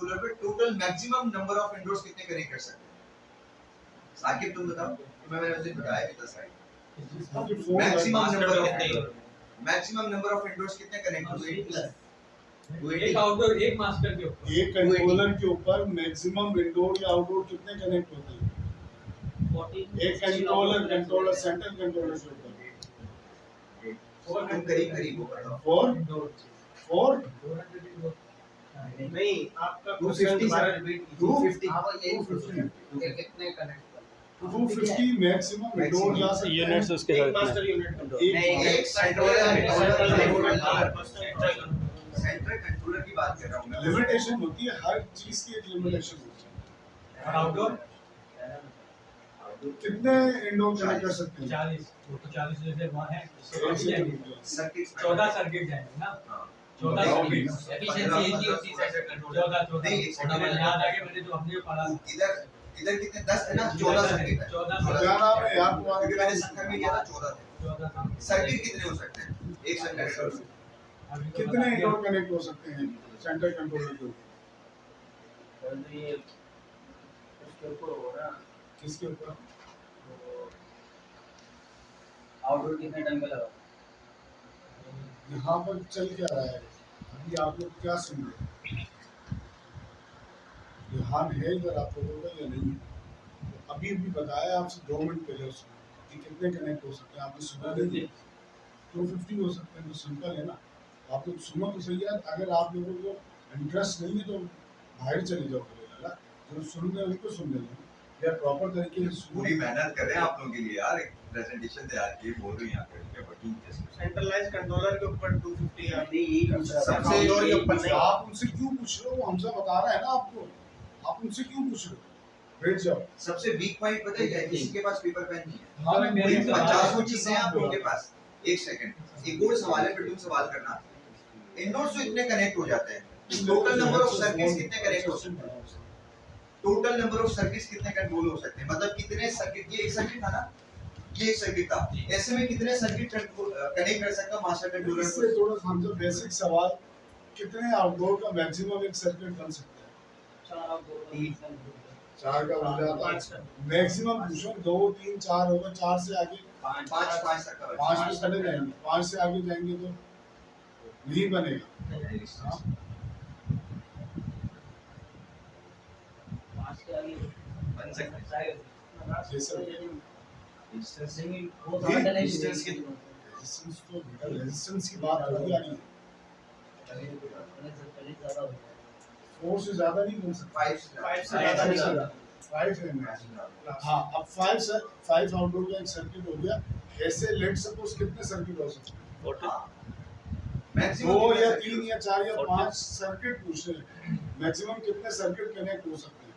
Controller पे total maximum number of indoors कितने connect कर सकते हैं? साकिब तुम बताओ, मैंने उसे बताया भी था side maximum number of indoors कितने कनेक्ट हुए? एक आउटडोर एक मास्टर के ऊपर, एक कंट्रोलर के ऊपर मैक्सिमम इंडोर या आउटडोर कितने कनेक्ट होते हैं? एक कंट्रोलर सेंट्रल कंट्रोलर के ऊपर तुम करीब करीब हो बताओ। 4 नहीं, आपका 250 कितने कनेक्ट 250 मैक्सिमम इंडोर जा सकते हैं। यूनिट्स उसके एक साथ मास्टर यूनिट एक सेंट्रल कंट्रोलर की बात कर रहा हूँ मैं। लिमिटेशन होती है, हर चीज की एक लिमिटेशन होती है। और आउटडोर कितने इंडोर कनेक्ट कर सकते हैं? 40, वो तो 40 जैसे वहाँ है, सर्किट 14 सर्किट जाएंगे ना, 14 सर्किट एफिशिएंसी एक ही होती है सेंटर कंट्रोलर 14 याद आ गया, मैंने तो हमने पढ़ा था। इधर कितने 10 थे ना, 14 सर्किट है। 14 क्या नाम है यार तुम्हारा? क्योंकि मैंने संख्या में लिया था 14 थे। 14 सर्किट कितने हो सकते हैं एक सेंटर में? कितने इंडोर कनेक्ट हो सकते हैं सेंट्रल कंट्रोलर के ऊपर? उसके ऊपर होगा किसके ऊपर? आउटडोर कितने टाइम का लगा? यहाँ पर चल क्या रहा है अभी, आप लोग क्या सुन रहे हैं? ध्यान है इधर आप लोगों का या नहीं? तो अभी भी बताया आपसे 2 मिनट पहले उसने कि कितने कनेक्ट हो सकते हैं, आपने सुना नहीं? 250 हो सकते हैं, तो सिंपल है ना। आप लोग सुनो तो सही है। अगर आप लोगों को इंटरेस्ट नहीं है तो बाहर चले जाओ पहले ना, जो सुन रहे हैं उनको सुनने दो या प्रॉपर तरीके से सुनो। पूरी मेहनत कर रहे हैं आप लोगों के लिए यार, एक प्रेजेंटेशन तैयार की बोल रही हैं यहाँ पे वर्किंग जैसे। सेंट्रलाइज कंट्रोलर के ऊपर 250 सबसे इंडोर के ऊपर नहीं। आप उनसे क्यों पूछ रहे हो? वो हमसे बता रहा है ना आपको, आप उनसे क्यों पूछ रहे हो? बैठ जाओ। सबसे वीक पॉइंट पता है क्या है? किसी के पास पेपर पेन नहीं है। हाँ, मेरी 50 चीजें हैं आप लोगों के पास। एक सेकंड, एक और सवाल है, फिर तुम सवाल करना। इंडोर से इतने कनेक्ट हो जाते हैं, टोटल नंबर ऑफ सर्किट्स कितने कनेक्ट हो सकते हैं? टोटल नंबर ऑफ सर्किट्स कितने कंट्रोल हो सकते हैं? मतलब कितने सर्किट, ये एक सर्किट था ना, ये एक सर्किट था, ऐसे में कितने सर्किट कनेक्ट कर सकता मास्टर कंट्रोलर इससे को? थोड़ा समझो बेसिक सवाल, कितने आउटडोर का मैक्सिमम एक सर्किट बन सकता है? 4 का हो जाता है मैक्सिमम। पूछो 2 3 4 होगा, 4 से आगे 5 तक का 5 में चले जाएंगे, 5 से आगे जाएंगे तो नहीं बनेगा। हाँ? बन सकता है। जैसे डिस्टेंस रेजिस्टेंस तो रेजिस्टेंस की बात हो रही है, 4 से ज्यादा नहीं बन सकता। 5 से ज्यादा नहीं। 5 है मैक्सिमम। हाँ, अब 5 आउटडोर का एक सर्किट हो गया। ऐसे लेट सपोज कितने सर्किट हो सकते हैं? मैक्सिमम 2 या 3 या 4 या 5 सर्किट पूछ रहे हैं। मैक्सिमम कितने सर्किट कनेक्ट हो सकते हैं?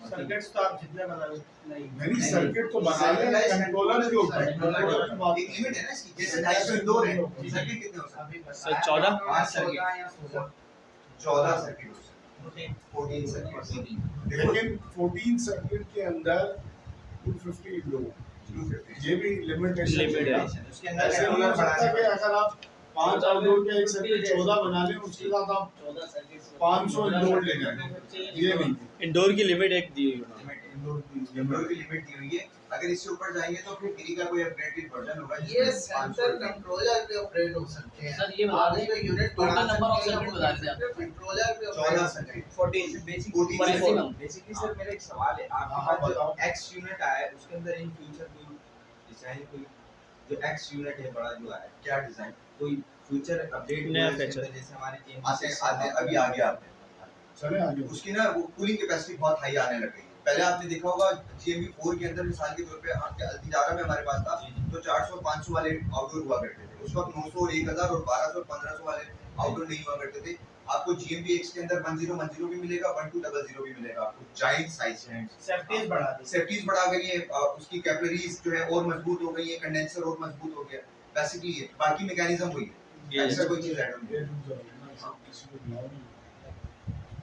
सर्किट्स तो आप जितने बना नहीं, सर्किट तो बना ले कंट्रोलर के ऊपर। कंट्रोलर की बात एक लिमिट है ना इसकी, जैसे 250 इंडोर है, सर्किट कितने हो सकते हैं? सर 14 5 सर्किट, 14 सर्किट हो सकते हैं, 14 सर्किट। देखो लेकिन 14 सर्किट के अंदर 250 इंडोर, 250 ये भी लिमिटेशन Limit है। उसके अंदर ऐसे नहीं हो सकता कि अगर आप 5 आउटडोर के एक सर्किट 14 बना लें, उसके साथ आप 500 इंडोर ले जाएं, ये नहीं। इंडोर की लिमिट एक दी हुई है। इंडोर की लिमिट दी हुई है। अगर इससे ऊपर जाएंगे तो फिर गिरी का कोई अपग्रेडेड वर्जन होगा ये सेंटर कंट्रोलर पे ऑपरेट हो सकते हैं। सर, ये बता दें, आगे unit total number of circuit बता दें आप। कंट्रोलर पे 14 सर्किट, 14 मैक्सिमम। बेसिकली सर मेरा एक सवाल है, आपके हाँ, पास बताओ। जो एक्स यूनिट आया है उसके अंदर इन फ्यूचर कोई डिजाइन, कोई जो एक्स यूनिट है बड़ा जो आया है, क्या डिजाइन कोई फ्यूचर अपडेट नया हुआ है feature। जैसे हमारे आते अभी आ गया आपने, चले आगे। उसकी ना वो कूलिंग कैपेसिटी बहुत हाई आने लग गई है। पहले आपने देखा होगा GMB 4 के अंदर मिसाल के तौर पे आपके अल्तिजारा में हमारे पास था तो 400 500 वाले आउटडोर हुआ करते थे। उस वक्त 900 और 1000 और 1200 और 1500 वाले आउटडोर नहीं हुआ करते थे। आपको GMB X के अंदर 1010 भी मिलेगा, 1200 भी मिलेगा आपको, जायंट साइज है। सेफ्टीज बढ़ा दी। सेफ्टीज बढ़ा गई है, उसकी कैपिलरीज जो है और मजबूत हो गई है, कंडेंसर और मजबूत हो गया। बेसिकली ये बाकी मैकेनिज्म वही है, ऐसा कोई चीज ऐड नहीं है। किसी को बुलाओ नहीं।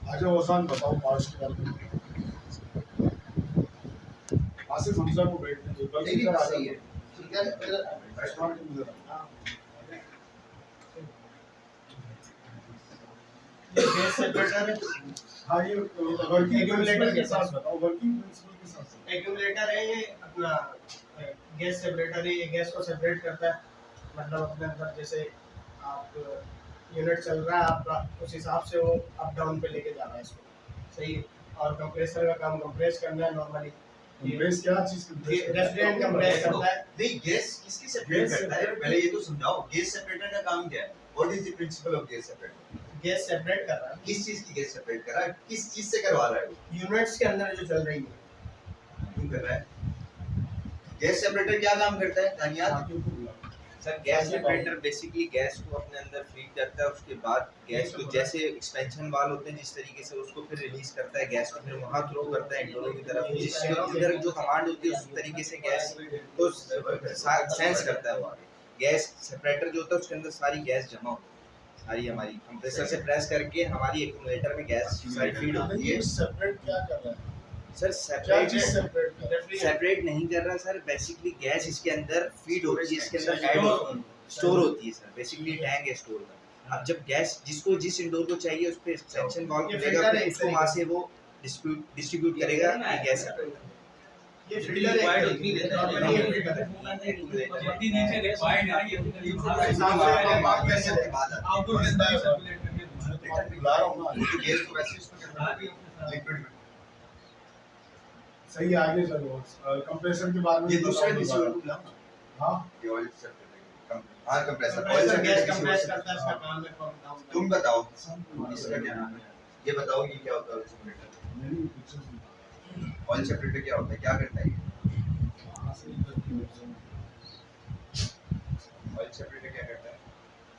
आ जाओ आसान बताओ पास के बारे में। आसिफ हमजा को बैठने दो, बल्कि नहीं, इधर आ सही है। जाओ। ठीक है, रेस्टोरेंट के अंदर। गैस सेपरेटर हाँ ये वर्किंग Accumulator के साथ बताओ, वर्किंग प्रिंसिपल के साथ एक्यूमुलेटर है ये अपना गैस सेपरेटर है, ये गैस को सेपरेट करता है। मतलब अपने अंदर जैसे आप यूनिट चल रहा है आपका, उस हिसाब से वो अप डाउन पे लेके जा रहा है इसको, सही है। और कंप्रेसर का काम कंप्रेस करना है नॉर्मली। कंप्रेस क्या चीज रेफ्रिजरेंट कंप्रेस करता है। नहीं, गैस किसकी सेपरेट गैस करता है? सेपरेट- पहले ये तो समझाओ, गैस सेपरेटर का काम क्या है? What is the principle of gas separator? Gas separate कर रहा है किस चीज की गैस सेपरेट कर रहा है? किस चीज से करवा रहा है वो? यूनिट्स के अंदर जो चल रही है। क्यों कर रहा है? गैस सेपरेटर क्या काम करता है Daniyal? Sir gas separator basically gas को अपने अंदर फीड करता है, उसके बाद गैस को जैसे एक्सपेंशन वाल होते हैं जिस तरीके से उसको फिर रिलीज करता है, गैस को फिर वहां थ्रो करता है इंडोर की तरफ, जिस इधर जो कमांड होती है उस तरीके से गैस को सेंस करता है वो आगे। गैस सेपरेटर जो होता है उसके अंदर सारी गैस जमा होती है, सारी हमारी कंप्रेसर से प्रेस करके हमारी एक्यूमुलेटर में गैस सारी फीड होती है। सेपरेट क्या कर रहा है? सर क्या चीज सेपरेट सेपरेट कर रहा है? सेपरेट नहीं कर रहा सर, बेसिकली गैस इसके अंदर फीड होती है, इसके अंदर ऐड होती है, स्टोर होती है सर, बेसिकली टैंक है स्टोर का। अब जब गैस जिसको जिस इंडोर को चाहिए उस पे एक्सटेंशन वाल्व ये खुलेगा, फिल्टर है फिर एक उसको तरीके वहां से वो डिस्ट्रीब्यूट करेगा ये गैस है। ये फिल्टर है, नॉर्मली ये फिल्टर है। जितनी नीचे गैस वाइड आ रही है उतनी बाहर हिसाब से हम बात गैस के बाद आता है। आउटडोर के अंदर सर्कुलेट करके मैं तो बुला रहा हूँ ना, तो गैस को वैसे उसमें करना है लिक्विड में। सही आगे चलो। कंप्रेसर के बारे में ये दूसरा बताओ किसी और दोबारा। को बुलाओ। हाँ ये ऑयल सेपरेटर, हाँ compressor, oil compressor gas separator compress करता है, इसका काम है पंप डाउन। तुम बताओ इसका क्या नाम है? ये बताओ ये क्या होता है ऑयल सेपरेटर? मेरी पिक्चर्स नहीं। ऑयल सेपरेटर क्या होता है, क्या करता है ये? कहाँ से इधर की पिक्चर? ऑयल सेपरेटर क्या करता है?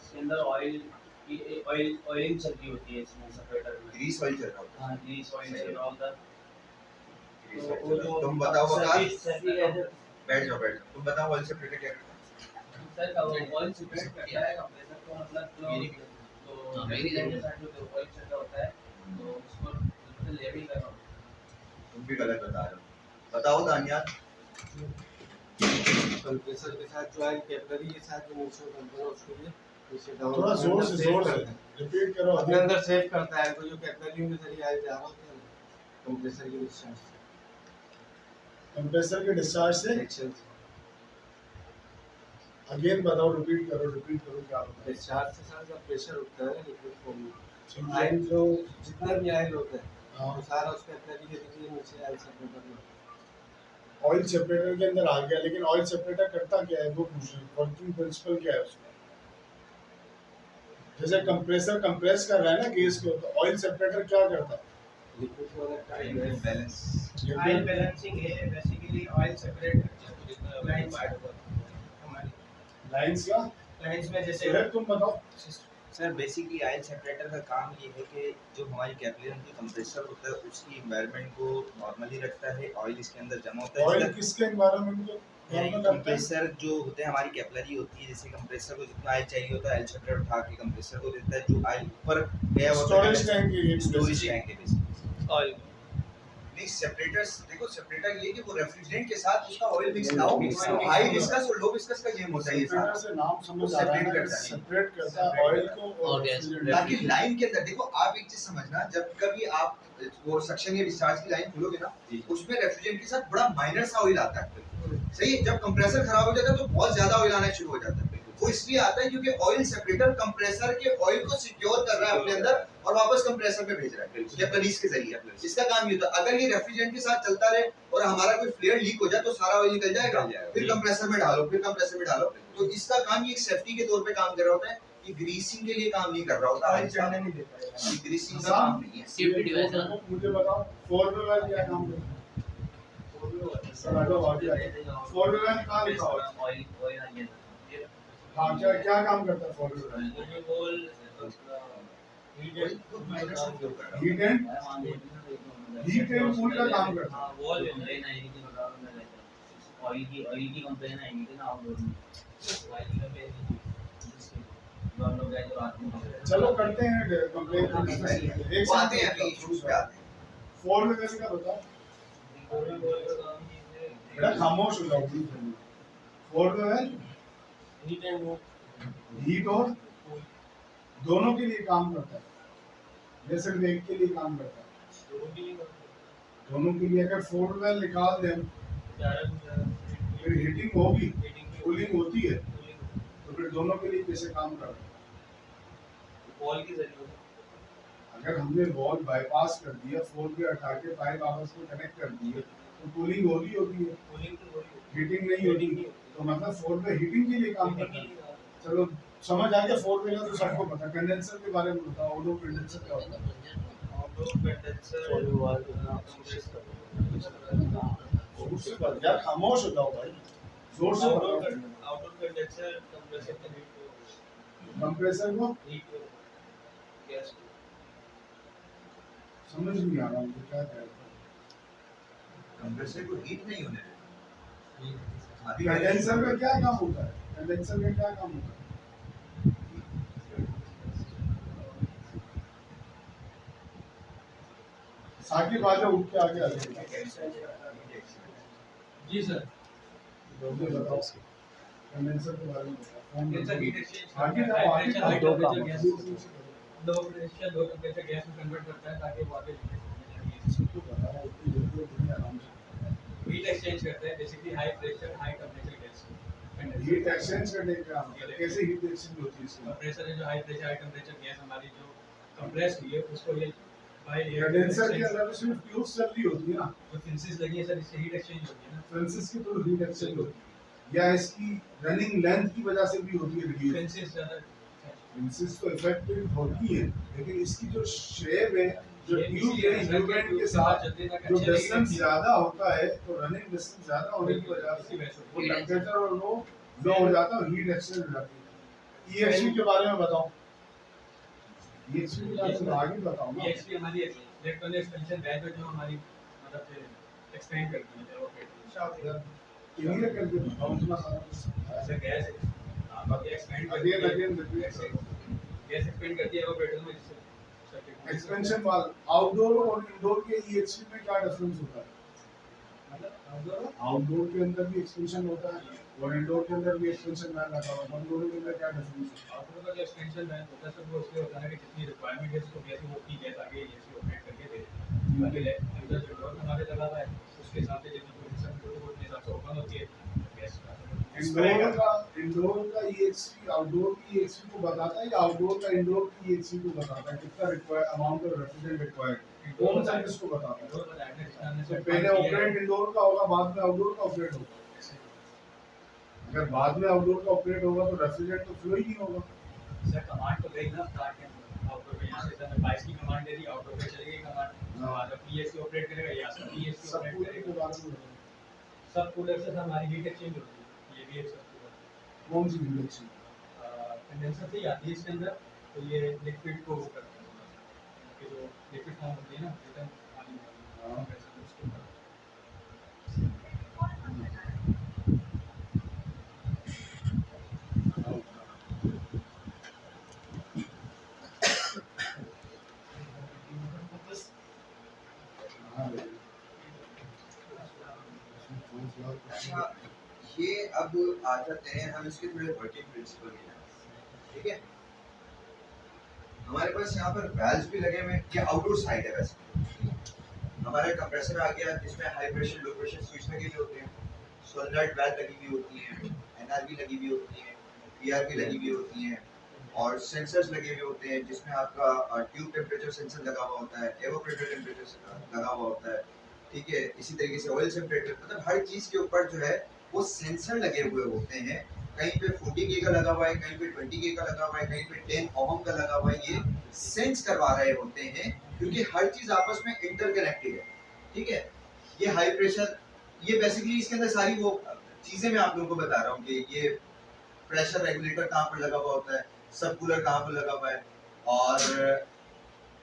इसके अंदर ऑयलिंग चल रही होती है इसमें सेपरेटर में। ग्रीस ऑयल चल रहा होता है। हाँ grease oil all the grease तो ऑयल वो चल रहा जो है। तुम बताओ वकास, सर बैठ जाओ। तुम बताओ ऑयल सेपरेटर क्या करता है? का ऑयल सेपरेट करता है कंप्रेसर को, मतलब तो मेरी के साथ जो ऑयल चल रहा होता है तो उसको लेवल करना होता है। तुम भी गलत बता रहे हो। बताओ दानियाल। कंप्रेसर के साथ जो है कैपिलरी के साथ जो मोशन करता है उसके लिए नीचे डाउन थोड़ा जोर से रिपीट करो। अपने अंदर सेव करता है, तो जो कैपिलरी के जरिए आगे जा रहा होता है कंप्रेसर के डिस्चार्ज कंप्रेसर के डिस्चार्ज से सेक्शन अगेन बताओ, रिपीट करो क्या होता है? डिस्चार्ज से सारा जब प्रेशर उठता है लिक्विड फॉर्म में, ठीक आयल है। जो जितना भी आयल होता है हाँ। वो सारा उस कैपिलरी के जरिए नीचे आयल सेपरेटर में ऑयल सेपरेटर के अंदर आ गया, लेकिन ऑयल सेपरेटर करता क्या है वो पूछ रहे हैं। वर्किंग प्रिंसिपल क्या है उसका? जैसे कंप्रेसर कंप्रेस कर रहा है ना गैस को, तो ऑयल सेपरेटर क्या करता है? लिक्विड वाला ऑयल बैलेंस। ऑयल बैलेंसिंग है बेसिकली, ऑयल सेपरेट लाइंस हमारी लाइंस का लाइंस में जैसे फिर तुम बताओ। सर बेसिकली ऑयल सेपरेटर का काम ये है कि जो हमारी कैपिलरी की कंप्रेसर होता है उसकी एनवायरनमेंट को नॉर्मली रखता है, ऑयल इसके अंदर जमा होता है। ऑयल किसके एनवायरनमेंट को नॉर्मल रखता है? कंप्रेसर जो होते हैं हमारी कैपिलरी होती है, जैसे कंप्रेसर को जितना ऑयल चाहिए होता है ऑयल सेपरेटर उठा के कंप्रेसर को देता है, जो ऑयल ऊपर गया हुआ स्टोरेज टैंक के लिए स्टोरेज टैंक है बेसिकली। ऑयल नहीं, सेपरेटर्स देखो, सेपरेटर ये कि वो रेफ्रिजरेंट के साथ उसका ऑयल मिक्स ना हो। Mix ना हो। हाई विस्कस और लो विस्कस का गेम होता है ये सेपरेटर सारा। से नाम समझ आ रहा सेपरेट है, करता है। सेपरेट करता है ऑयल को और गैस। refrigerant। ताकि लाइन के अंदर देखो, आप एक चीज समझना, जब कभी आप वो सक्शन या डिस्चार्ज की लाइन खोलोगे ना, उसमें रेफ्रिजरेंट के साथ बड़ा माइनर सा ऑयल आता है। सही है, जब कंप्रेसर खराब हो जाता है तो बहुत ज्यादा ऑयल आना शुरू हो जाता है। वो इसलिए आता है क्योंकि ऑयल सेपरेटर कंप्रेसर के ऑयल को सिक्योर कर रहा है अपने अंदर और वापस कंप्रेसर में भेज रहा है कैपिलरीज के जरिए। इसका काम ये होता है। अगर ये रेफ्रिजरेंट के साथ चलता रहे और हमारा कोई फ्लेयर लीक हो जाए तो सारा ऑयल निकल जाएगा, फिर कंप्रेसर में डालो, फिर कंप्रेसर में डालो। तो इसका काम ये एक सेफ्टी के तौर पे काम कर रहा होता है, ये ग्रीसिंग के लिए काम नहीं कर रहा होता ऑयल है। चढ़ने नहीं देता है। ये ग्रीसिंग का काम नहीं है। सेफ्टी डिवाइस है ना। मुझे बताओ 4 वे वाला क्या काम करता है? सर आगे आगे आगे। 4 वे वाला कहाँ लिखा हुआ है? ऑयल ऑयल आ गया हाँ, क्या काम करता है 4 वे वाला? Heat and heat and cool का काम करता है। वॉल कंप्लेन आएगी कि ऑयल की कंप्लेन आएगी कि ना आउटडोर में ऑयल का पे हम लोग गए तो रात में चलो करते हैं कंप्लेंट। एक वो आते हैं अभी इश्यूज पे आते हैं। 4 वे वाले का बताओ। बेटा खामोश हो जाओ। 4 वे वाला हीट और दोनों के लिए काम करता है। ये सिर्फ एक के लिए काम करता है। दोनों के लिए दोनों के लिए अगर 4 वेल निकाल दें फिर हीटिंग होगी, कूलिंग होती है, तो फिर दोनों के लिए कैसे काम कर रहे हैं? वॉल के जरिए अगर हमने वॉल बाईपास कर दिया, 4 पे हटा के 5 आपस में कनेक्ट कर दिए, तो कूलिंग होती है, कूलिंग तो होगी, हीटिंग नहीं होती। तो मतलब 4 पे हीटिंग के लिए काम करता है। चलो समझ आ गया 4 पे का, तो सबको पता। कंडेंसर के बारे में बताओ, ऑटो कंडेंसर क्या होता है? आउटडोर कंडेंसर जोर से बात यार, खामोश हो जाओ भाई, जोर से बताओ। आउटडोर कंडेंसर कंप्रेसर के हीट कंप्रेसर को गैस समझ नहीं आ रहा मुझे क्या कह रहे हो। कंप्रेसर को हीट नहीं होने देना। अभी कंडेंसर का क्या काम होता है? कंडेंसर का क्या काम होता है? साकिब आजा, उठ के आगे आ जाइए। जी सर। जल्दी बताओ कंडेंसर के बारे में बताओ। कंडेंसर हीट एक्सचेंज आगे जाओ, आगे जाओ। हाई टेम्परेचर गैस दो low pressure low temperature gas में कन्वर्ट करता है ताकि वो आगे इसको बताओ, इतनी जल्दी नहीं, आराम से। हीट एक्सचेंज करता है basically high pressure high temperature gas heat exchange करने का काम होता है। कैसे हीट एक्सचेंज होती है इसमें? कंप्रेसर है जो high pressure high temperature gas हमारी जो कंप्रेस हुई है उसको ये बाय एयर कंडेंसर के अंदर तो सिर्फ ट्यूब्स चल रही होती है ना, जो फिंसिस लगी है सर इससे हीट एक्सचेंज होती है ना फ्रांसिस की तो हीट एक्सचेंज होती है, या इसकी रनिंग लेंथ की वजह से भी होती है रिड्यूस। फिंसिस ज्यादा फ्रांसिस तो इफेक्टिव होती है, लेकिन इसकी जो शेप है, जो ये ट्यूब इसीलिए है, सर ह्यूमेन ट्यूब के के साथ साथ चलते तक जो अच्छे डिस्टेंस लगेंगे। ज्यादा होता है, तो रनिंग डिस्टेंस ज्यादा होने की वजह से इसी वजह से वो टेम्परेचर और वो लो हो जाता है, हीट एक्सचेंज हो जाती है। ईएक्सपी के बारे में बताओ। ईएक्सपी के बारे में आगे बताओ ना। EXP हमारी इलेक्ट्रॉनिक एक्सपेंशन बैच है जो हमारी मतलब एक्सपेंड करती है वो क्लियर करके बताओ, इतना सारा कुछ समझाया। ऐसे गैस बाकी expand again again gas expand करती है वो पेट्रोल में जिससे एक्सपेंशन वाल आउटडोर और इंडोर के ईएक्सपी में क्या डिफरेंस होता है? मतलब आउटडोर के अंदर भी एक्सपेंशन होता है और इंडोर के अंदर भी एक्सपेंशन वैन लगा हुआ है। दोनों के अंदर क्या डिफरेंस है? आउटडोर का जो एक्सपेंशन बैच होता है सर वो उसके होता है कि जितनी रिक्वायरमेंट है उसको कैसे वो की गैस आगे एसी ऑपरेट करके दे बाकी अंदर जो डोर हमारे लगा हुआ है उसके हिसाब से जितनी पोजीशन है वो अपने हिसाब से ओपन होती है गैस इंडोर का ईएक्सपी आउटडोर की ईएक्सपी को बताता है या आउटडोर का इंडोर की ईएक्सपी को बताता है? कितना require amount of refrigerant required कौन सा किसको बताता है? डोर बताया ना तो पहले ऑपरेट इंडोर का होगा, बाद में आउटडोर का ऑपरेट होगा। अगर बाद में आउटडोर का ऑपरेट होगा तो रेफ्रिजरेंट तो फ्लो ही नहीं होगा। सर कमांड तो गई ना स्टार्ट में आउटडोर पे यहाँ से सर 22 की कमांड दे दी आउटडोर पे चली गई कमांड बाद में पीएससी ऑपरेट करेगा या सब पीएससी सब ऑपरेट पूरे के करेगा बारे में बताओ। सब कूलर से हमारी हीट एक्सचेंज होती है ये भी एक सब कूलर कौन सी हीट एक्सचेंज? कंडेंसर से ही आती है इसके अंदर तो ये लिक्विड को वो करता है कि जो लिक्विड फॉर्म होती है ना रिटर्न पानी हाँ। कंप्रेसर उसको करता है। अच्छा ये अब आ जाते हैं हम इसके थोड़े वर्किंग प्रिंसिपल की तरफ। ठीक है, हमारे पास यहाँ पर वैल्व्स भी लगे हुए हैं। ये आउटडोर साइड है वैसे। हमारा कंप्रेसर आ गया जिसमें high pressure low pressure switch लगे हुए होते हैं, सोलेनॉइड वैल्व लगी हुई होती है, एनआरवी लगी हुई होती है, पीआरवी लगी हुई होती है और सेंसर्स लगे हुए होते हैं जिसमें आपका ट्यूब टेम्परेचर सेंसर लगा हुआ होता है, एवोपरेटर टेम्परेचर लगा हुआ होता है। ठीक है, इसी तरीके से ऑयल सेपरेटर, मतलब हर चीज के ऊपर जो है वो सेंसर लगे हुए होते हैं। कहीं पे 40K का लगा हुआ है, कहीं पे 20K का लगा हुआ है, कहीं पे 10 ओम का लगा हुआ है। ये सेंस करवा रहे होते हैं क्योंकि हर चीज आपस में इंटरकनेक्टेड है। ठीक है, ये हाई प्रेशर, ये बेसिकली इसके अंदर सारी वो चीजें मैं आप लोगों को बता रहा हूँ कि ये प्रेशर रेगुलेटर कहाँ पर लगा हुआ होता है, सब कूलर कहाँ पर लगा हुआ है और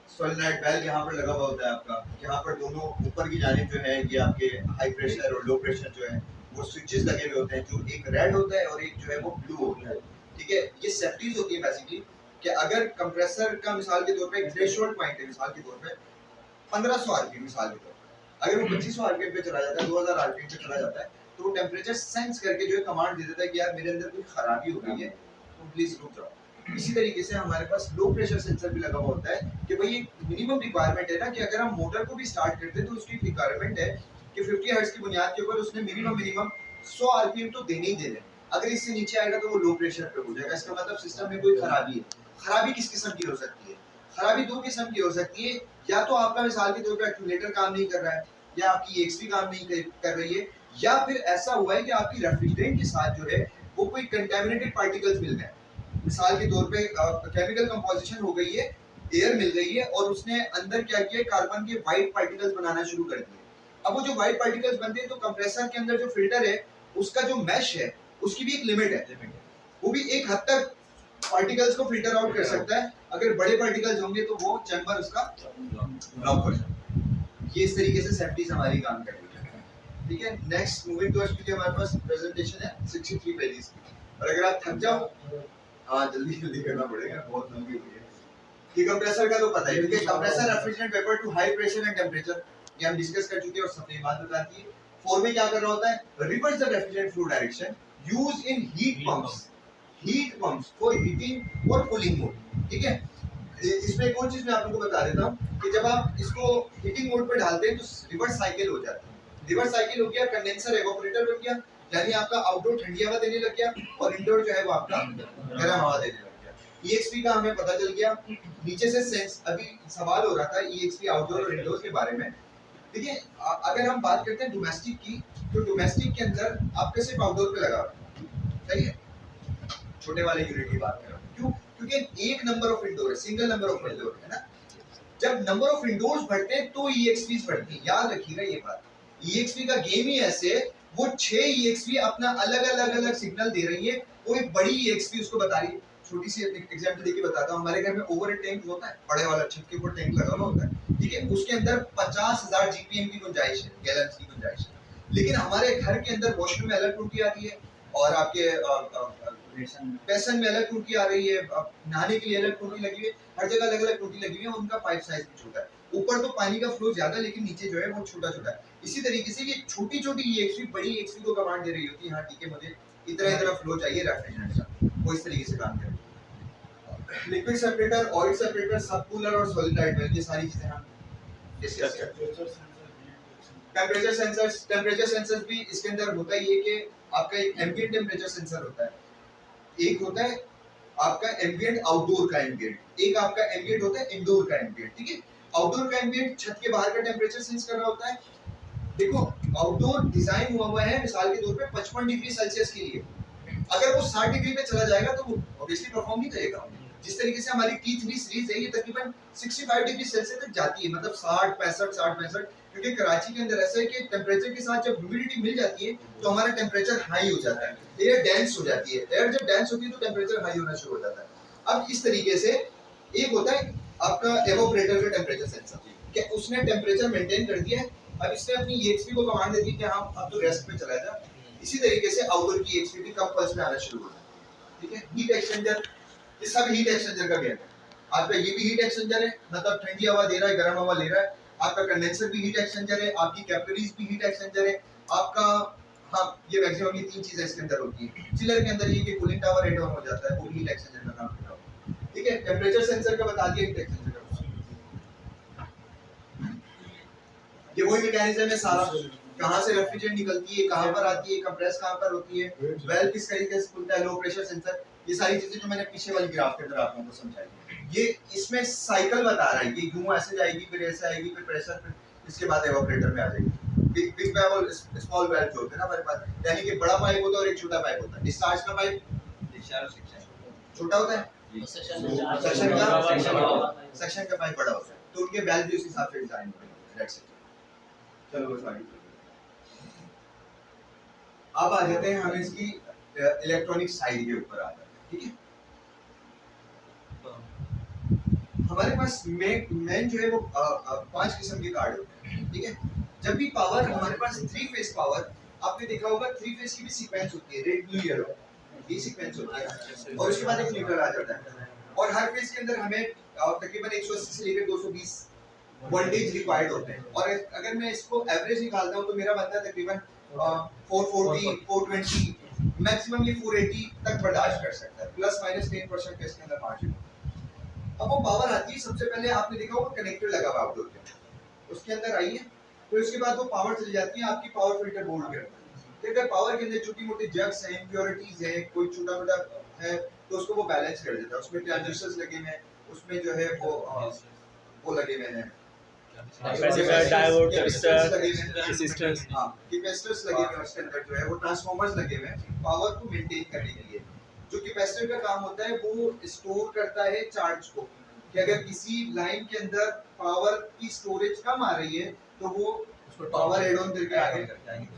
सोलेनॉइड वैल्व यहाँ पर लगा हुआ होता है आपका। यहाँ पर दोनों ऊपर की जानिब जो है ये आपके हाई प्रेशर और लो प्रेशर जो है वो स्विचेस लगे हुए होते हैं, जो एक रेड होता है और एक जो है वो ब्लू होता है। ठीक है, ये सेफ्टीज होती है बेसिकली कि अगर कंप्रेसर का मिसाल के तौर पे एक थ्रेशोल्ड पॉइंट है, मिसाल के तौर पे 1500 आरपीएम मिसाल के तौर पे, अगर वो 2500 आरपीएम पे चला जाता है, 2000 आरपीएम पे चला जाता है, तो वो टेम्परेचर सेंस करके जो है कमांड दे देता है कि यार मेरे अंदर कोई खराबी हो गई है तो प्लीज रुक जाओ। इसी तरीके से हमारे पास लो प्रेशर सेंसर भी लगा हुआ होता है कि भाई मिनिमम रिक्वायरमेंट है ना कि अगर हम मोटर को भी स्टार्ट करते हैं तो उसकी रिक्वायरमेंट है कि 50 हर्ट्ज की बुनियाद के ऊपर उसने मिनिमम 100 आरपीएम तो देने ही देने। अगर इससे नीचे आएगा तो वो लो प्रेशर पे हो जाएगा। इसका मतलब सिस्टम में कोई खराबी है। खराबी किस किस्म की हो सकती है? खराबी दो किस्म की हो सकती है, या तो आपका मिसाल के तौर पे एक्यूमुलेटर काम नहीं कर रहा है, या आपकी एक्सपी काम नहीं कर रही है, या फिर ऐसा हुआ है कि आपकी रेफ्रिजरेंट के साथ जो है वो कोई कंटेमिनेटेड पार्टिकल्स मिल गए। मिसाल के तौर पे केमिकल कंपोजिशन हो गई है, एयर मिल गई है और उसने अंदर क्या किया, कार्बन के व्हाइट पार्टिकल्स बनाना शुरू कर दिए। अब वो जो व्हाइट पार्टिकल्स बनते हैं तो कंप्रेसर के अंदर जो फिल्टर है उसका जो मैश है उसकी भी एक लिमिट है, वो भी एक हद तक पार्टिकल्स को फिल्टर आउट कर सकता है। अगर बड़े पार्टिकल्स होंगे तो वो चैम्बर उसका ब्लॉक कर सकता है। ये इस तरीके से सेफ्टी हमारी काम कर रही है। ठीक है, नेक्स्ट मूविंग टुवर्ड्स के हमारे पास प्रेजेंटेशन है 63 पेजेस की, और अगर आप थक जाओ हाँ जल्दी करना पड़ेगा, बहुत लंबी हुई है। कि कंप्रेसर का तो पता है क्योंकि compressor refrigerant vapour to high pressure and temperature, ये हम डिस्कस कर चुके हैं और सबने बात बताती है। 4 में क्या कर रहा होता है, reverse the refrigerant flow direction use in heat pumps for heating और कूलिंग मोड। ठीक है, इसमें एक और चीज मैं आप लोगों को बता देता हूँ कि जब आप इसको हीटिंग मोड पे डालते हैं तो रिवर्स साइकिल हो जाती है। रिवर्स साइकिल हो गया, कंडेंसर एवापोरेटर बन गया, यानी आपका आउटडोर ठंडी हवा देने लग गया और इंडोर जो है वो आपका गर्म हवा देने लग गया। EXP का हमें पता चल गया। नीचे से सेंस, अभी सवाल हो रहा था EXP आउटडोर और इंडोर के बारे में। देखिए अगर हम बात करते हैं डोमेस्टिक की, तो डोमेस्टिक के अंदर आपके सिर्फ आउटडोर पे लगा सही है, छोटे वाले यूनिट की बात कर रहा हूँ। क्यों? क्योंकि एक नंबर ऑफ इंडोर है, सिंगल नंबर ऑफ इंडोर है ना। जब नंबर ऑफ इंडोर्स बढ़ते हैं तो EXPs बढ़ती है, याद रखिएगा ये बात। EXP का गेम ही ऐसे है, वो 6 EXP अपना अलग सिग्नल दे रही है, वो एक बड़ी EXP उसको बता रही है। छोटी सी एग्जांपल देके बताता हूँ, हमारे घर में ओवरहेड टैंक होता है, बड़े वाला छत के ऊपर टैंक लगा हुआ होता है, ठीक है, उसके अंदर 50,000 GPM की गुंजाइश है, गैलन्स की गुंजाइश है। लेकिन हमारे घर के अंदर वॉशरूम में अलग टूटी आ रही है और आपके बेसन में अलग टूटी आ रही है, नहाने के लिए अलग टूटी लगी हुई है, हर जगह अलग अलग टूटी लगी हुई है, उनका पाइप साइज भी छोटा है। ऊपर तो पानी का फ्लो ज्यादा लेकिन नीचे जो है वो छोटा छोटा है। इसी तरीके से ये छोटी छोटी EXP बड़ी EXP को कमांड दे रही होती है, हाँ ठीक है मुझे इतना फ्लो चाहिए रेफ्रिजरेंट का, वो इस तरीके से काम करेगी। लिक्विड सेपरेटर, ऑयल सेपरेटर, सब कूलर और सॉलिड वेल, ये सारी चीजें हम डिस्कस करते हैं। टेम्परेचर सेंसर्स भी इसके अंदर होता ही है कि आपका एक एम्बिएंट टेम्परेचर सेंसर होता है, एक होता है आपका एम्बिएंट आउटडोर का एम्बिएंट, एक आपका एम्बिएंट होता है इंडोर का एम्बिएंट। ठीक है, आउटडोर का एम्बिएंट छत के बाहर का टेम्परेचर सेंस कर रहा होता है। देखो आउटडोर डिजाइन हुआ है मिसाल के तौर पे 55 डिग्री सेल्सियस के लिए, अगर वो 60 डिग्री पे चला जाएगा तो वो ऑब्वियसली परफॉर्म नहीं करेगा। जिस तरीके से हमारी T3 सीरीज है ये तकरीबन 65 डिग्री सेल्सियस तक जाती है, मतलब 60 65 क्योंकि कराची के अंदर ऐसा है कि टेम्परेचर के साथ जब ह्यूमिडिटी मिल जाती है तो हमारा टेम्परेचर हाई हो जाता है, एयर डेंस हो जाती है। एयर जब डेंस होती है तो टेम्परेचर हाई होना शुरू हो जाता है। अब इस तरीके से एक होता है आपका एवापोरेटर का टेम्परेचर सेंसर, कि उसने टेम्परेचर मेंटेन कर दिया है, अब इसने अपनी EXP को कमांड दे दी कि हाँ अब तो रेस्ट पे चला जा। इसी तरीके से आउटडोर की EXP भी कम पल्स में आना शुरू हो जाती है। ठीक है, हीट एक्सचेंजर, ये सब हीट एक्सचेंजर का गेम है। आपका ये भी हीट एक्सचेंजर है, मतलब ठंडी हवा दे रहा है, गर्म हवा ले रहा है। आपका कंडेंसर भी हीट एक्सचेंजर है, आपकी कैपिलरीज भी हीट एक्सचेंजर है, आपका हाँ ये मैक्सिमम ये तीन चीजें इसके अंदर होती है। चिलर के अंदर ये कि कूलिंग टावर रेड ऑन हो जाता है, वो भी हीट एक्सचेंजर का काम कर रहा है। ठीक है, टेम्परेचर सेंसर का बता दिया, हीट एक्सचेंजर का। ये वही मैकेनिज्म है सारा, कहां से रेफ्रिजरेंट निकलती है, कहां पर आती है, कंप्रेस कहां पर होती है, वेल्व किस तरीके से खुलता है, लो प्रेशर सेंसर, ये सारी चीजें जो मैंने पीछे वाली ग्राफ के अंदर आप लोगों को समझाई। ये इसमें साइकिल बता रहा है, ये यूं ऐसे जाएगी, फिर ऐसे आएगी, फिर प्रेशर, फिर इसके बाद एवापोरेटर में आ जाएगी। बिग वाल्व और स्मॉल वाल्व जो होते हैं ना हमारे पास, यानी कि बड़ा पाइप होता है और एक छोटा पाइप होता है। डिस्चार्ज का पाइप छोटा होता है, सेक्शन का पाइप बड़ा होता है, तो उनके वाल्व भी उस हिसाब से डिजाइन होते हैं। That's it. चलो बस आगे अब आ जाते हैं हम इसकी इलेक्ट्रॉनिक साइड के ऊपर आ जाते हैं। ठीक है, हमारे पास मेन जो है वो 5 किस्म के कार्ड होते हैं। ठीक है, जब भी पावर हमारे पास 3 फेज पावर, आपने देखा होगा 3 फेज की भी सीक्वेंस होती है, रेड ब्लू येलो, ये सीक्वेंस होती है, और उसके बाद एक न्यूट्रल आ जाता है। और हर फेज के अंदर हमें तकरीबन 180 से लेकर 220 वोल्टेज रिक्वायर्ड होते हैं। और अगर मैं इसको एवरेज निकालता हूं तो मेरा बनता है तकरीबन 440 420, मैक्सिमम ये 480 तक बर्दाश्त कर सकता है। प्लस माइनस 10% का इसके अंदर मार्जिन। अब वो पावर आती है, सबसे पहले आपने देखा होगा कनेक्टर लगा हुआ आउटडोर के, उसके अंदर आई है, तो इसके बाद वो पावर चली जाती है आपकी पावर फिल्टर बोर्ड के अंदर। अगर पावर के अंदर छोटी मोटी जग्स हैं, इम्प्योरिटीज है, कोई छोटा मोटा है, तो उसको वो बैलेंस कर देता है। उसमें ट्रांजिस्टर्स लगे हुए हैं, उसमें जो है वो लगे हुए हैं कैपेसिटर, डायोड, कैपेसिटर्स लगे हुए रेजिस्टर, हैं, रेजिस्टेंस। हाँ कैपेसिटर्स लगे हुए हैं उसके अंदर, जो है वो ट्रांसफार्मर्स लगे हुए हैं पावर को मेंटेन करने के लिए। जो कैपेसिटर का काम होता है वो स्टोर करता है चार्ज को, कि अगर किसी लाइन के अंदर पावर की स्टोरेज कम आ रही है तो वो पावर एड ऑन करके आगे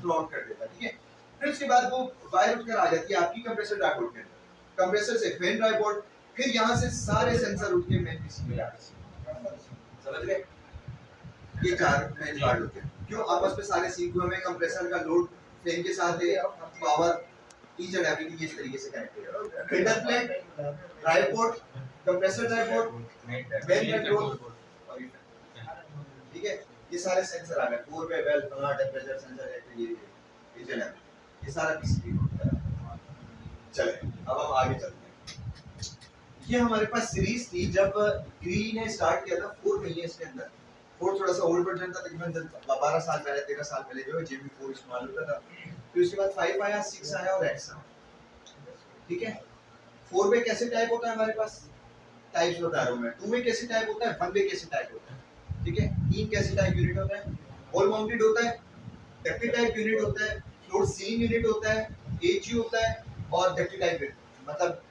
फ्लो आउट कर देता है, ठीक है। फिर उसके बाद वो वायर उठकर आ जाती है आपकी कंप्रेसर डायोड के अंदर, कंप्रेसर से फैन डायोड, फिर यहाँ से सारे सेंसर उठ के मेन पीसी में आते हैं, समझ गए। ये चार मेन पार्ट होते हैं, क्यों आपस में सारे सीक्वेंस में कंप्रेसर का लोड फैन के साथ है, पावर ईच एंड एवरीथिंग इस तरीके से कनेक्टेड है। Filter plate, tripod, compressor tripod, main control, ठीक है। ये सारे सेंसर आ गए, 4 वे वेल फला टेंपरेचर सेंसर है, ये सारा पीसीबी होता है। चले अब हम आगे चलते हैं। ये हमारे पास सीरीज थी, जब ग्री ने स्टार्ट किया था 4 नहीं है इसके अंदर, 4 थोड़ा सा ओल्ड वर्जन था, तकरीबन 12 साल पहले 13 साल पहले जो है JB4 इस्तेमाल होता था। फिर उसके बाद 5 आया, 6 आया और X आया, ठीक है। 4 वे कैसे टाइप होता है हमारे पास, टाइप्स बता रहा हूं मैं। 2 वे कैसे टाइप होता है, 1 वे कैसे टाइप होता है, ठीक है। 3 कैसे टाइप यूनिट होता है, वॉल माउंटेड होता है, डक्टी टाइप यूनिट होता है, फ्लोर सीलिंग यूनिट होता है, HU होता है, और डक्टी टाइप यूनिट मतलब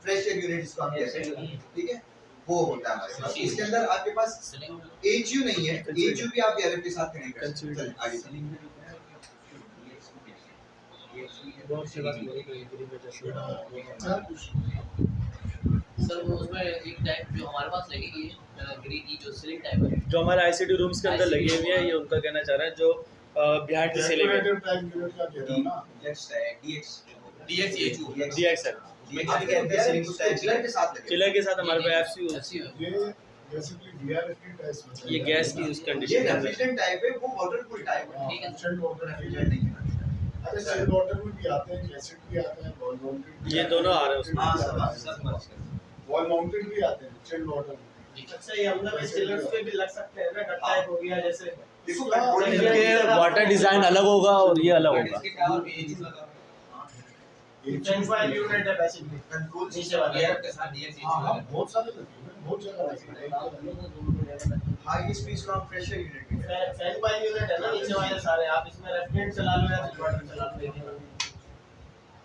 फ्रेश एयर यूनिट जिसको हम कहते हैं, ठीक है, वो होता है हमारे पास। इसके अंदर आपके पास HU नहीं है, HU भी आप एरर के साथ कनेक्ट कर सकते हैं। आगे चलिए। बहुत सी बात बोली गई ग्री में जैसे सर वो उसमें एक टाइप जो हमारे पास लगेगी ग्री की जो सीलिंग टाइप है, जो हमारे आईसीटी रूम्स के अंदर लगे हुए हैं, ये उनका कहना चाह रहा है जो behind the ceiling decorative type unit का कह रहा हूं ना, डीएक्स है। चिलर के साथ लगे, चिलर के साथ हमारे पास एफसीयू, ये बेसिकली VRF टेस्ट होता है। ये गैस की उस ये कंडीशन है। रेफ्रिजरेंट टाइप है, वो वाटर कूल टाइप है, ठीक है। चिल्ड वाटर रेफ्रिजरेंट नहीं है। अरे चिल्ड वाटर में भी आते हैं, एसिड भी आता है, वॉल माउंटेड ये दोनों आ रहे हैं उसमें। हाँ सब वॉल माउंटेड भी आते हैं चिल्ड वाटर में। अच्छा ये अंदर के चिलर्स पे भी लग सकते हैं ना, डक टाइप हो गया जैसे। देखो इनके वाटर डिजाइन अलग होगा और ये अलग होगा। कंट्रोल यूनिट है बेसिकली, कंट्रोल नीचे वाला। हाँ, बहुत सारे लगे हैं, बहुत जगह लगे हैं। High speed strong pressure unit भी है। फैन कॉइल यूनिट है ना नीचे वाले सारे, आप इसमें रेफ्रिजरेंट चला लो या वाटर चला लो,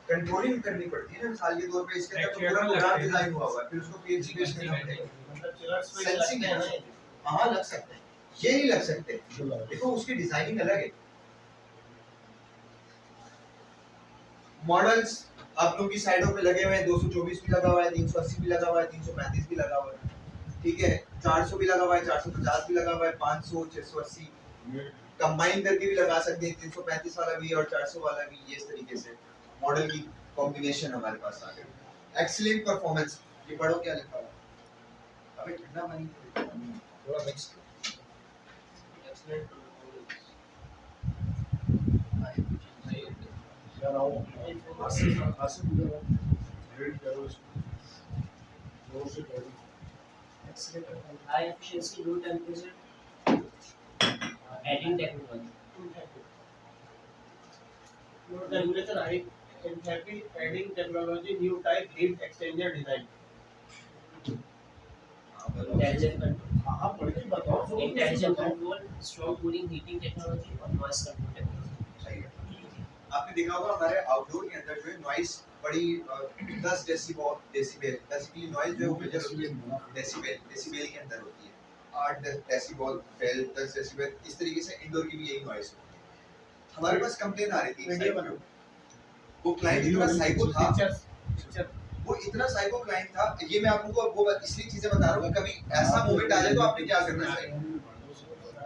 कंट्रोलिंग करनी पड़ती है ना, मिसाल के तौर पे इसके अंदर तो पूरा प्रोग्राम डिजाइन हुआ हुआ है, फिर उसको पीएलसी बेस करना पड़ेगा। मतलब चिलर्स पे सेंसिंग लगते है हैं ना, ना। हाँ लग सकते हैं, ये नहीं लग सकते, देखो उसकी डिजाइनिंग अलग है। मॉडल्स आप लोगों की साइडों पे लगे हुए हैं, 224 भी लगा हुआ है, 380 भी लगा हुआ है, 335 भी लगा हुआ है, ठीक है, 400 भी लगा हुआ है, 450 भी लगा हुआ है, 500, 680 कंबाइन करके भी लगा सकते हैं, 335 वाला भी और 400 वाला भी, ये इस तरीके से मॉडल की कॉम्बिनेशन हमारे पास आ गई। एक्सीलेंट परफॉर्मेंस, ये पढ़ो क्या लिखा हुआ है, अबे ठंडा पानी थोड़ा मिक्स यार आओ, आसिफ इधर आओ, रेड करो इसको, जोर से करो। हाई एफिशिएंसी, लो टेंपरेचर, एडिंग टेक्नोलॉजी। लो temperature high happy adding technology, new type heat exchanger design. Intelligent control, हाँ पढ़ के बताओ। Intelligent control, strong cooling, heating technology और नॉइस कंट्रोल टेक्नोलॉजी। सही है। आपने देखा होगा हमारे आउटडोर के अंदर जो है नॉइस बड़ी 10 डेसिबल बेसिकली नॉइस जो है वो मेजर होती है डेसिबल के अंदर होती है, 8 डेसिबल 10 डेसिबल, इस तरीके से इंडोर की भी यही नॉइस होती है। हमारे पास कंप्लेन आ रही थी, वो क्लाइंट इतना साइको था, वो इतना साइको क्लाइंट था, ये मैं आपको वो इसलिए चीजें बता रहा हूँ कि कभी ऐसा मोमेंट आ जाए तो आपने क्या करना चाहिए।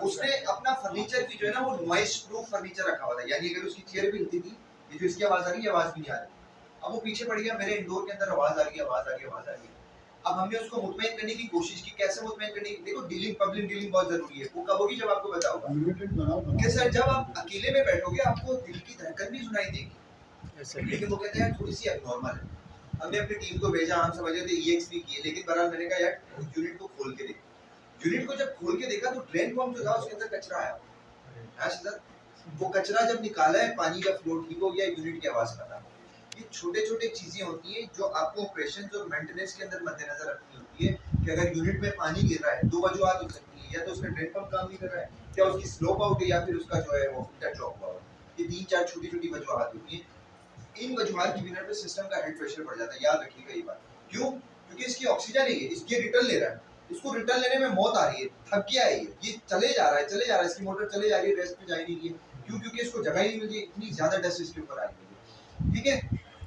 उसने अपना फर्नीचर की जो है ना वो नॉइस प्रूफ फर्नीचर रखा हुआ था, यानी अगर उसकी चेयर भी हिलती थी, ये जो इसकी आवाज आ रही है, आवाज भी नहीं आ रही। अब वो पीछे पड़ गया, मेरे इंडोर के अंदर आवाज आ रही है, आवाज आ रही है, आवाज आ रही है। अब हमने उसको मुतमईन करने की कोशिश की, कैसे मुतमईन करने की, देखो डीलिंग पब्लिक डीलिंग बहुत जरूरी है, वो कब होगी जब आपको बताऊंगा यूनिटेड बनाओ कि सर जब आप अकेले में बैठोगे आपको दिल की धड़कन भी सुनाई देगी, ऐसे लेकिन वो कहते हैं थोड़ी सी एबनॉर्मल है, हमने अपनी टीम को भेजा, हम समझ रहे थे EX भी किए, लेकिन बहरहाल मैंने कहा यार यूनिट को खोल के देख। यूनिट को जब खोल के देखा तो ड्रेन पंप जो था उसके अंदर कचरा आया। सर वो कचरा जब निकाला है, पानी का फ्लो ठीक हो गया, यूनिट की आवाज खत्म। ये छोटे-छोटे चीजें होती हैं जो आपको ऑपरेशंस और मेंटेनेंस के अंदर मद्देनजर रखनी होती है कि अगर यूनिट में पानी गिर रहा है, दो वजूहत हो सकती है, या तो उसका ड्रेन पंप काम नहीं कर रहा है, या उसकी स्लोप आउट है, या फिर उसका जो है वो फिल्टर चॉक हुआ है। ये 3-4 छोटी-छोटी वजूहत होती हैं। इन वजूहत की बिना पे सिस्टम का हेड प्रेशर बढ़ जाता है, याद रखिएगा ये बात। क्यों? क्योंकि इसकी ऑक्सीजन नहीं है, इसकी रिटर्न ले रहा है, इसको रिटर्न लेने में मौत आ रही है, थक गया है ये चले जा रहा है, इसकी मोटर चले जा रही है, रेस्ट पे जा ही नहीं रही है। क्यों? क्योंकि इसको जगह ही नहीं मिल रही, इतनी ज्यादा डस्ट इसके ऊपर आ रही है। ठीक है,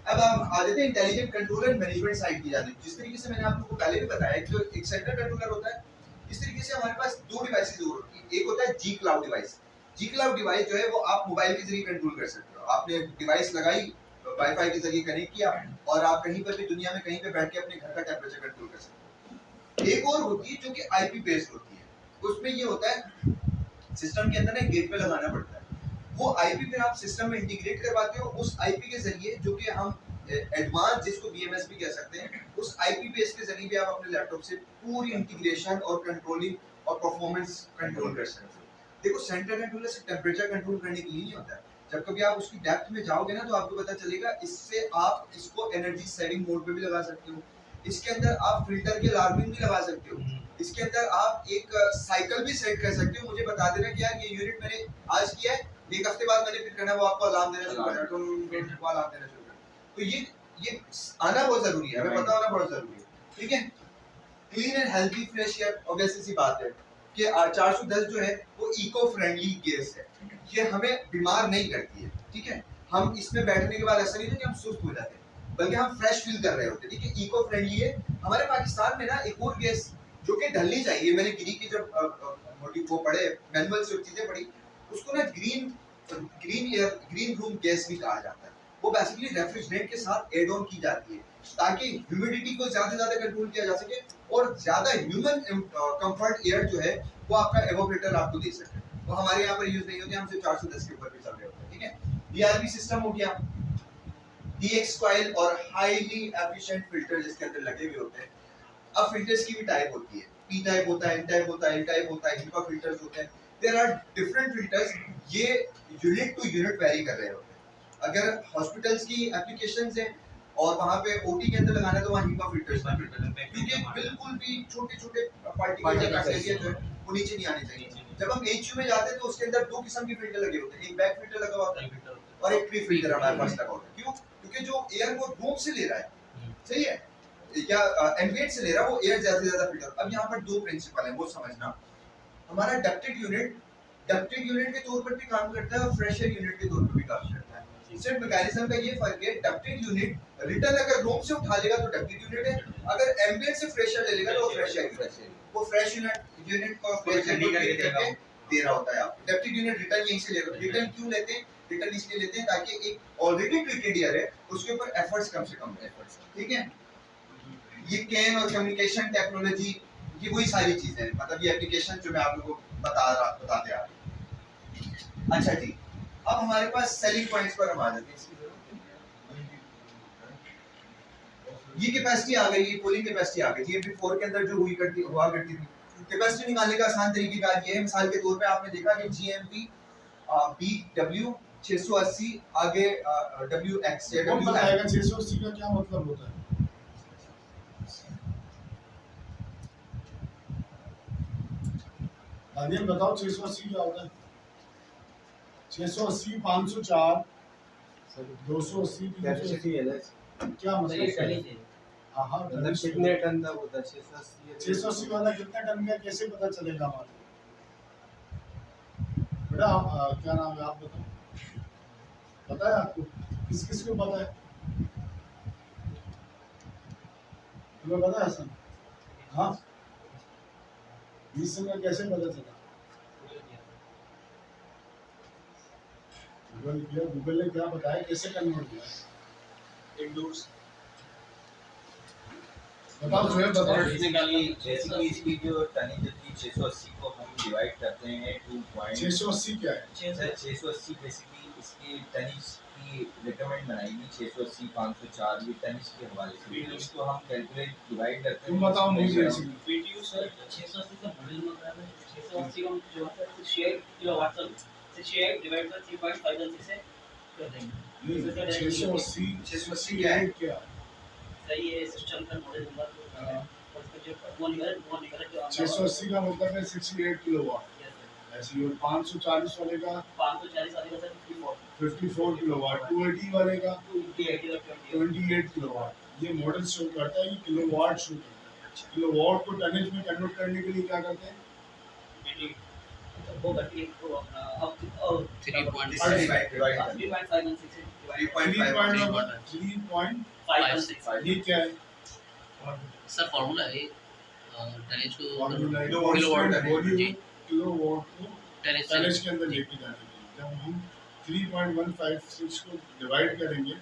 अब हम आ जाते हैं intelligent control and management side की जाने। जिस तरीके से मैंने आप लोगों को पहले भी बताया कि जो एक सेंट्रल कंट्रोलर होता है, इस तरीके से हमारे पास दो डिवाइसेस और होती है। एक होता है जी क्लाउड डिवाइस। जी क्लाउड डिवाइस जो है वो आप मोबाइल के जरिए कंट्रोल कर सकते हो। आपने डिवाइस लगाई, वाईफाई के जरिए कनेक्ट किया, और आप कहीं पर भी दुनिया में कहीं पे बैठ के अपने घर का टेंपरेचर कंट्रोल कर सकते हो। एक और होती है जो कि आईपी बेस्ड होती है। उसमें ये होता है सिस्टम के अंदर ना गेटवे लगाना पड़ता है, वो आईपी फिर आप सिस्टम में इंटीग्रेट करवाते हो। उस आईपी के जरिए, जो कि हम एडवांस जिसको बीएमएस भी कह सकते हैं, उस आईपी बेस के जरिए भी आप अपने लैपटॉप से पूरी इंटीग्रेशन और कंट्रोलिंग और परफॉर्मेंस कंट्रोल कर सकते हो। देखो सेंट्रल कंट्रोलर से टेंपरेचर कंट्रोल करने के लिए नहीं होता है। जब कभी आप उसकी डेप्थ में जाओगे ना तो आपको पता चलेगा, इससे आप इसको एनर्जी सेविंग मोड पे भी लगा सकते हो। इसके अंदर आप फिल्टर के अलार्मिंग भी लगा सकते हो। इसके अंदर आप एक साइकिल भी सेट कर सकते हो। मुझे बता देना कि यार ये यूनिट मैंने आज किया है, एक हफ्ते बाद मैंने फिर करना है, वो आपको अलार्म देना शुरू कर देगा, टुन अलार्म देना शुरू कर देगा। तो ये आना बहुत जरूरी है, हमें पता होना बहुत जरूरी है। ठीक है, clean and healthy fresh air, obviously सी बात है कि 410 जो है वो इको फ्रेंडली गैस है, ये हमें बीमार नहीं करती है। ठीक है, हम इसमें बैठने के बाद ऐसा नहीं है कि हम सुस्त हो जाते हैं, बल्कि हम फ्रेश फील कर रहे होते हैं। ठीक है, इको फ्रेंडली है। हमारे पाकिस्तान में ना एक और गैस जो कि ढलनी चाहिए, मैंने गिरी की जब मोटी वो पढ़े मैनुअल से चीजें पढ़ी, उसको ना ग्रीन रूम गैस भी कहा जाता है। वो बेसिकली रेफ्रिजरेंट के साथ एड ऑन की जाती है ताकि ह्यूमिडिटी को ज्यादा से ज्यादा कंट्रोल किया जा सके और ज्यादा ह्यूमन कंफर्ट एयर जो है वो आपका एवोपरेटर आपको दे सके। वो हमारे यहाँ पर यूज नहीं होते, हम सिर्फ 410 के ऊपर भी चल रहे होते हैं। ठीक है, डीआरबी सिस्टम हो गया, डीएक्स कॉइल और हाईली एफिशिएंट फिल्टर जिसके अंदर लगे हुए होते हैं। अब फिल्टर्स की भी टाइप होती है, पी टाइप होता है, एन टाइप होता है, एल टाइप होता है, HEPA फिल्टर्स होते हैं। देयर आर डिफरेंट फिल्टर्स, ये यूनिट टू यूनिट वेरी कर रहे होते हैं। अगर हॉस्पिटल्स की एप्लीकेशंस हैं और वहां पे ओटी के अंदर लगाना है तो वहां HEPA फिल्टर्स का क्योंकि बिल्कुल भी छोटे-छोटे पार्टिकल या बैक्टीरिया जो है वो नीचे नहीं आने चाहिए। जब हम एचयू में जाते हैं तो उसके अंदर दो किस्म के फिल्टर लगे होते हैं, एक बैक फिल्टर लगा होता है और एक प्री फिल्टर हमारे पास लगा होता है। क्यों? क्योंकि जो एयर वो रूम से ले रहा है, सही है, या एम्बिएंट से ले रहा है, वो एयर ज्यादा से ज्यादा फिल्टर। अब यहाँ पर दो प्रिंसिपल है, वो समझना। हमारा डक्टेड यूनिट के तौर पर भी काम करता है और फ्रेश एयर यूनिट के तौर पर भी काम करता है। सिर्फ मैकेनिज्म का ये फर्क है, डक्टेड यूनिट रिटर्न अगर रूम से उठा लेगा तो डक्टेड यूनिट है, अगर एम्बिएंट से फ्रेश एयर ले लेगा तो वो फ्रेश एयर है। वो फ्रेश यूनिट को फ्रेश एयर करके दे रहा होता है। आप डक्टेड यूनिट रिटर्न यहीं से ले रहे हो। रिटर्न क्यों लेते हैं? रिटर्न इसलिए लेते हैं ताकि एक ऑलरेडी ट्रीटेड एयर है उसके ऊपर एफर्ट्स कम से कम है। ठीक है, ये कैन और कम्युनिकेशन टेक्नोलॉजी, ये वही सारी चीजें हैं, मतलब ये एप्लीकेशन जो मैं आप लोगों को बताते आ रहा हूं। अच्छा जी, अब हमारे पास सेलिंग पॉइंट्स पर हम आ जाते हैं। ये कैपेसिटी आ गई, ये कूलिंग कैपेसिटी आ गई। GMP4 के अंदर जो हुआ करती थी, कैपेसिटी निकालने का आसान तरीकेकार ये है। मिसाल के तौर पे आपने देखा कि GMP BW 680 आगे WX या कौन W बताएगा 680 का क्या मतलब होता है? दानियल बताओ 680 क्या होता है? 680 504 280 कैपेसिटी है ना, क्या मतलब है? हाँ मतलब कितने टन तक होता है? 680 वाला कितने टन का कैसे पता चलेगा हमारे? बेटा क्या नाम है, आप बताओ, पता है आपको? किस किस को पता है? तुम्हें पता है सर? हाँ, 20 टन का कैसे पता चला? गूगल ने क्या बताया, कैसे कन्वर्ट किया? इंडोर्स बताओ जोहेब बताओ। बेसिकली इसकी जो टनेज होती है 680 को हम डिवाइड करते हैं 680 क्या है? 680 बेसिकली इसकी टनेज की रिकमेंड बनाएगी 680 504 ये टनेज के हवाले से तो इसको हम कैलकुलेट डिवाइड करते हैं। तुम बताओ मुझे बेसिकली। पीटीयू सर 680 का मॉडल मतलब है 680 का जो होता है 68 किलोवाट तक 68 डिवाइड बाय 3.5 से कर देंगे। 680 क्या है? क्या सही है सिस्टम का मॉडल नंबर और उसका जो वो निकला जो 680 का मतलब है 68 किलोवाट। ऐसे ही 540 वाले का 540 वाले का सर 54 किलोवाट, 280 वाले का 28 28 किलोवाट। ये मॉडल शो करता है कि किलोवाट शो करता है। किलोवाट को टनेज में कन्वर्ट करने के लिए क्या करते हैं? वो करके तो अब 3.5 डिवाइड 3.516 से 3.516 ये क्या है? सर फॉर्मूला है टनेज को फॉर्मूला किलोवाट जी किलोवाट को टनेज टनेज के अंदर लेके जाने के लिए जब हम 3.156 को डिवाइड करेंगे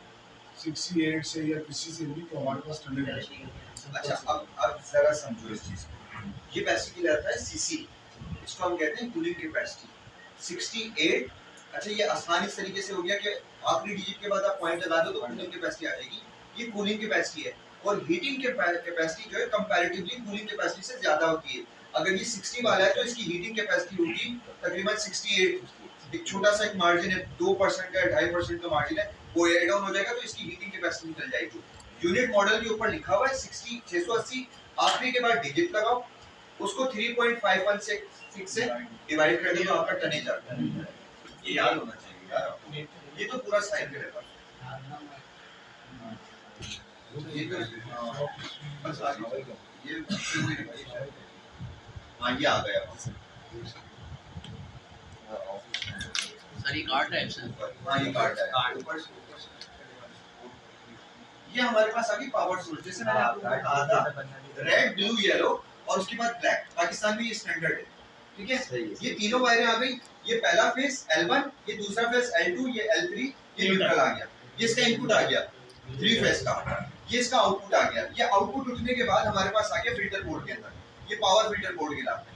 68 से या किसी से भी तो हमारे पास टनेज आएगा। अच्छा अब जरा समझो इस चीज को। ये बेसिकली रहता है सीसी, इसको हम कहते हैं कूलिंग कैपेसिटी 68। अच्छा ये आसान इस तरीके से हो गया कि आखिरी डिजिट के बाद आप पॉइंट लगा दो तो कूलिंग कैपेसिटी आ जाएगी। ये कूलिंग कैपेसिटी है और हीटिंग कैपेसिटी जो है कंपैरेटिवली कूलिंग कैपेसिटी से ज्यादा होती है। अगर ये 60 वाला है तो इसकी हीटिंग कैपेसिटी होगी तकरीबन 68। एक छोटा सा एक मार्जिन है 2% का 2.5% का मार्जिन है, वो एड डाउन हो जाएगा तो इसकी हीटिंग कैपेसिटी निकल जाएगी। यूनिट मॉडल के ऊपर लिखा हुआ है 60 680, आखिरी के बाद डिजिट लगाओ, उसको 3.516 से डिवाइड कर दो तो आपका टनेज आता है। ये याद होना चाहिए यार, ये तो पूरा साइड पे रहता है। ये तो बस आ गया ये हाँ ये आ गया सर ये कार्ड टाइप से हाँ ये कार्ड है ऊपर से ये हमारे पास अभी पावर सोर्स जैसे मैंने आपको कहा था रेड ब्लू येलो और उसके बाद ब्लैक। पाकिस्तान में ये स्टैंडर्ड है, ठीक है। ये तीनों वायरें आ गई, ये पहला फेस L1, ये दूसरा फेस L2, ये L3, ये न्यूट्रल आ गया, ये इसका इनपुट आ गया 3 फेस का, ये इसका आउटपुट आ गया। ये आउटपुट उठने के बाद हमारे पास आ गया फिल्टर बोर्ड के अंदर, ये पावर फिल्टर बोर्ड कहलाता है।